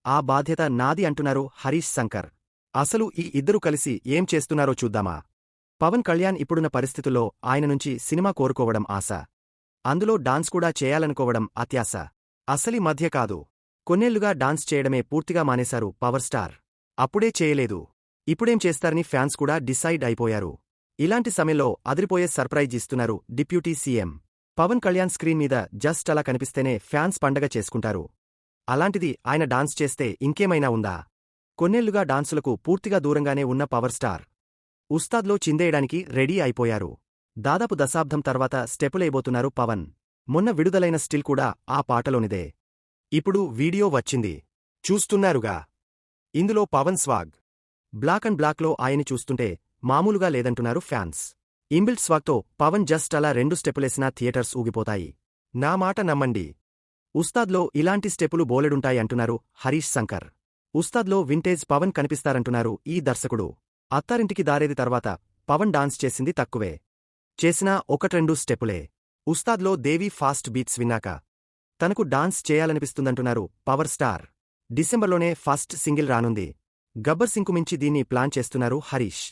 ఆ బాధ్యత నాది అంటున్నారు హరీష్ శంకర్. అసలు ఈ ఇద్దరు కలిసి ఏం చేస్తున్నారో చూద్దామా? పవన్ కళ్యాణ్ ఇప్పుడున్న పరిస్థితుల్లో ఆయన నుంచి సినిమా కోరుకోవడం ఆశ. అందులో డాన్స్ కూడా చేయాలనుకోవడం అత్యాశ. అసలీ మధ్య కాదు. కొన్నేళ్లుగా డాన్స్ చేయడమే పూర్తిగా మానేశారు పవర్ స్టార్. అప్పుడే చేయలేదు. ఇప్పుడేం చేస్తారని ఫ్యాన్స్ కూడా డిసైడ్ అయిపోయారు. ఇలాంటి సమయంలో అదిరిపోయే సర్ప్రైజ్ ఇస్తున్నారు deputy CM. Pawan Kalyan screen మీద జస్ట్ అలా కనిపిస్తేనే ఫ్యాన్స్ పండగ చేసుకుంటారు. అలాంటిది ఆయన డాన్స్ చేస్తే ఇంకేమైనా ఉందా? కొన్నేళ్లుగా డాన్సులకు పూర్తిగా దూరంగానే ఉన్న పవర్ స్టార్ ఉస్తాద్లో చిందేయడానికి రెడీ అయిపోయారు. దాదాపు దశాబ్దం తర్వాత స్టెపులేయబోతున్నారు పవన్. మొన్న విడుదలైన స్టిల్ కూడా ఆ పాటలోనిదే. ఇప్పుడు వీడియో వచ్చింది. చూస్తున్నారుగా. ఇందులో పవన్ స్వాగ్. బ్లాక్ అండ్ బ్లాక్లో ఆయన్ని చూస్తుంటే మామూలుగా లేదంటున్నారు ఫ్యాన్స్. ఇన్బిల్ట్ స్వాగ్తో పవన్ జస్ట్ అలా 2 స్టెపులేసినా థియేటర్స్ ఊగిపోతాయి. నా మాట నమ్మండి. ఉస్తాద్లో ఇలాంటి స్టెపులు బోలెడుంటాయి అంటున్నారు హరీష్ శంకర్. ఉస్తాద్లో వింటేజ్ పవన్ కనిపిస్తారంటున్నారు ఈ దర్శకుడు. అత్తారింటికి దారేది తర్వాత పవన్ డాన్స్ చేసింది తక్కువే. చేసినా 1-2 స్టెపులే. ఉస్తాద్లో దేవీ ఫాస్ట్ బీట్స్ విన్నాక తనకు డాన్స్ చేయాలనిపిస్తుందంటున్నారు పవర్ స్టార్. డిసెంబర్లోనే ఫస్ట్ సింగిల్ రానుంది. గబ్బర్ సింగ్కు మించి దీన్ని ప్లాన్ చేస్తున్నారు హరీష్.